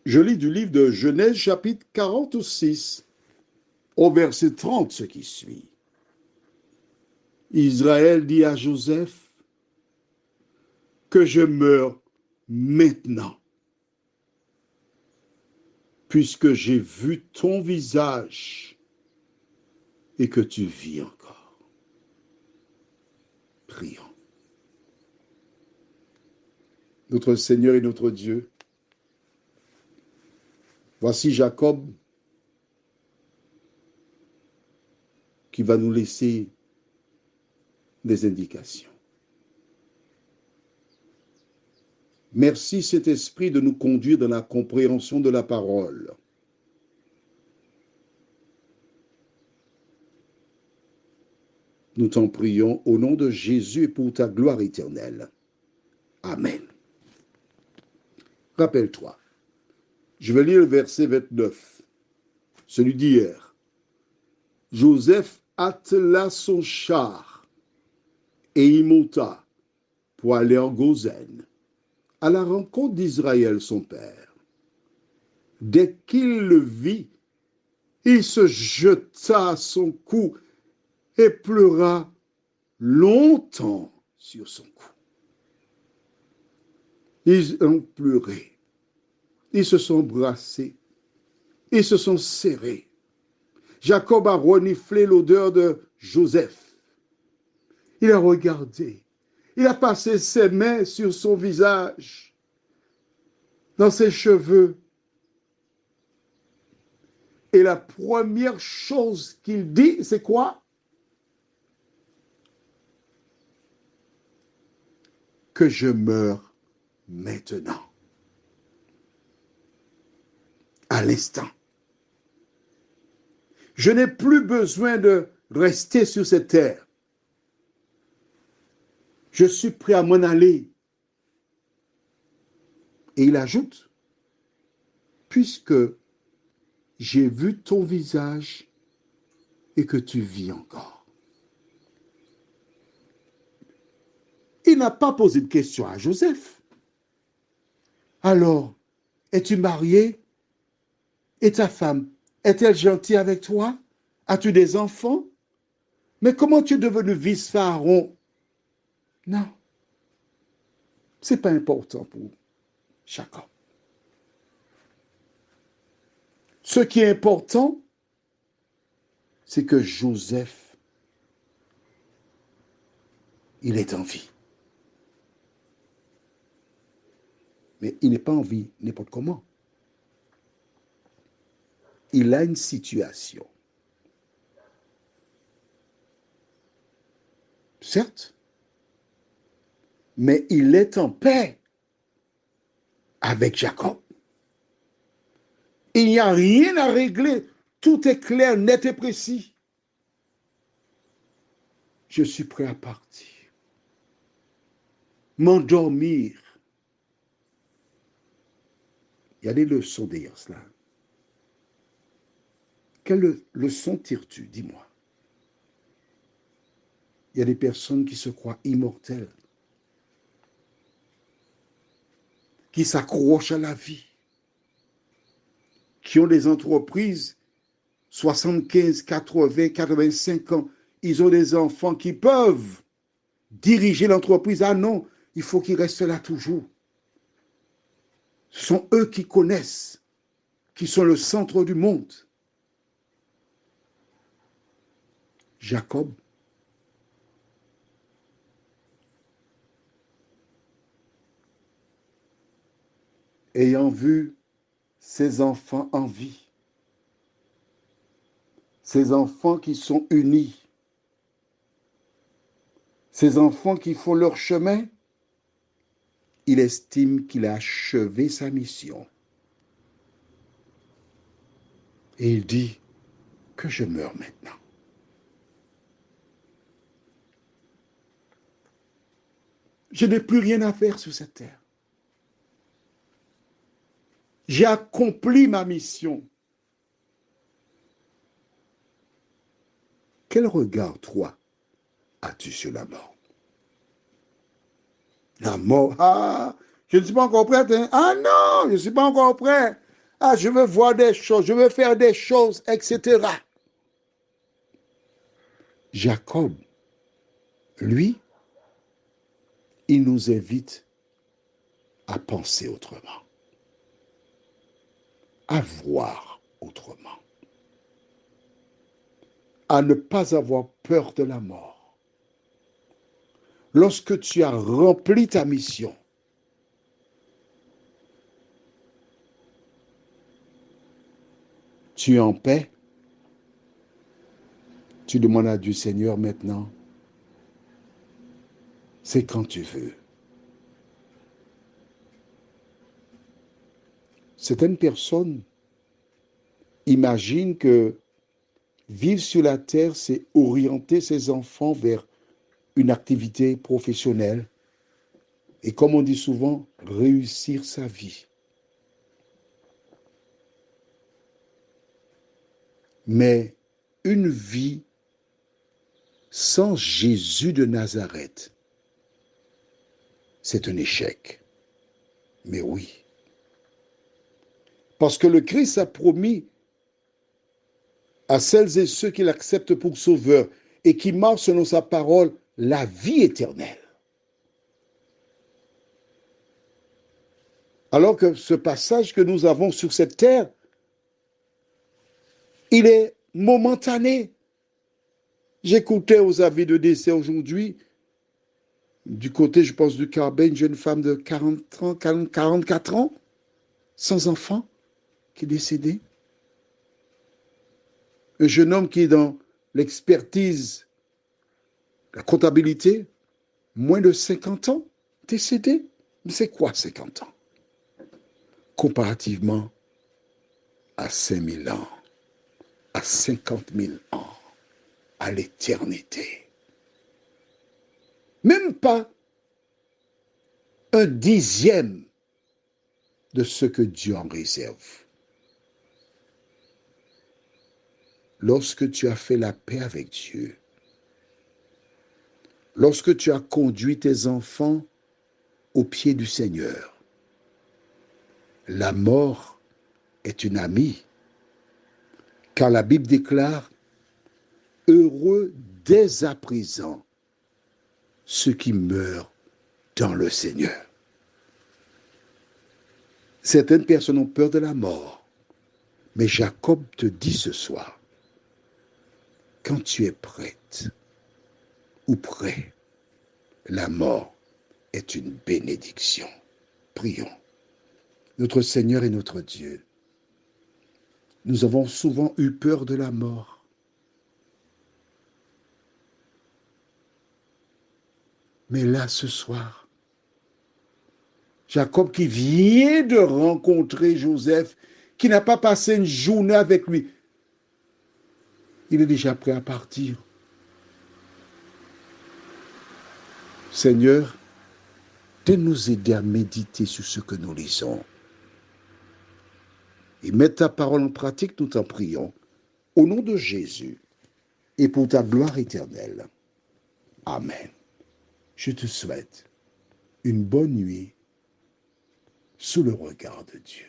Je lis du livre de Genèse chapitre 46 au verset 30 ce qui suit. Israël dit à Joseph que je meurs maintenant, puisque j'ai vu ton visage et que tu vis encore. Prions. Notre Seigneur et notre Dieu, voici Jacob qui va nous laisser des indications. Merci Saint-Esprit de nous conduire dans la compréhension de la parole. Nous t'en prions au nom de Jésus et pour ta gloire éternelle. Amen. Rappelle-toi, je vais lire le verset 29, celui d'hier. Joseph attela son char et y monta pour aller en Goshen, à la rencontre d'Israël son père. Dès qu'il le vit, il se jeta à son cou et pleura longtemps sur son cou. Ils ont pleuré, ils se sont embrassés, ils se sont serrés. Jacob a reniflé l'odeur de Joseph. Il a regardé, il a passé ses mains sur son visage, dans ses cheveux. Et la première chose qu'il dit, c'est quoi? Que je meurs maintenant. À l'instant. Je n'ai plus besoin de rester sur cette terre. Je suis prêt à m'en aller. Et il ajoute, puisque j'ai vu ton visage et que tu vis encore. Il n'a pas posé de question à Joseph. Alors, es-tu marié? Et ta femme, est-elle gentille avec toi? As-tu des enfants? Mais comment tu es devenu vice-pharaon? Non, ce n'est pas important pour Jacob. Ce qui est important, c'est que Joseph, il est en vie. Mais il n'est pas en vie n'importe comment. Il a une situation. Certes, mais il est en paix avec Jacob. Il n'y a rien à régler. Tout est clair, net et précis. Je suis prêt à partir. M'endormir. Il y a des leçons derrière cela. Quelle leçon tires-tu? Dis-moi. Il y a des personnes qui se croient immortelles, qui s'accrochent à la vie, qui ont des entreprises 75, 80, 85 ans. Ils ont des enfants qui peuvent diriger l'entreprise. Ah non, il faut qu'ils restent là toujours. Ce sont eux qui connaissent, qui sont le centre du monde. Jacob, ayant vu ses enfants en vie, ses enfants qui sont unis, ses enfants qui font leur chemin, il estime qu'il a achevé sa mission. Et il dit que je meurs maintenant. Je n'ai plus rien à faire sur cette terre. J'ai accompli ma mission. Quel regard, toi, as-tu sur la mort? La mort, ah, je ne suis pas encore prêt. Hein? Ah non, je ne suis pas encore prêt. Ah, je veux voir des choses, je veux faire des choses, etc. Jacob, lui, il nous invite à penser autrement, à voir autrement, à ne pas avoir peur de la mort. Lorsque tu as rempli ta mission, tu es en paix, tu demandes à Dieu, Seigneur, maintenant, c'est quand tu veux. Certaines personnes imaginent que vivre sur la terre, c'est orienter ses enfants vers une activité professionnelle et, comme on dit souvent, réussir sa vie. Mais une vie sans Jésus de Nazareth, c'est un échec. Mais oui. Parce que le Christ a promis à celles et ceux qui l'acceptent pour sauveur et qui marchent selon sa parole la vie éternelle. Alors que ce passage que nous avons sur cette terre, il est momentané. J'écoutais aux avis de décès aujourd'hui, du côté, je pense, du Carbet, une jeune femme de 40 ans, 44 ans, sans enfant, qui est décédée. Un jeune homme qui est dans l'expertise, la comptabilité, moins de 50 ans, décédé. Mais c'est quoi 50 ans? Comparativement à 5000 ans, à 50 000 ans, à l'éternité. Même pas un dixième de ce que Dieu en réserve. Lorsque tu as fait la paix avec Dieu, lorsque tu as conduit tes enfants au pied du Seigneur, la mort est une amie, car la Bible déclare « Heureux dès à présent ceux qui meurent dans le Seigneur ». Certaines personnes ont peur de la mort, mais Jacob te dit ce soir, quand tu es prête ou prêt, la mort est une bénédiction. Prions. Notre Seigneur et notre Dieu, nous avons souvent eu peur de la mort. Mais là, ce soir, Jacob qui vient de rencontrer Joseph, qui n'a pas passé une journée avec lui, il est déjà prêt à partir. Seigneur, de nous aider à méditer sur ce que nous lisons. Et mettre ta parole en pratique, nous t'en prions. Au nom de Jésus et pour ta gloire éternelle. Amen. Je te souhaite une bonne nuit sous le regard de Dieu.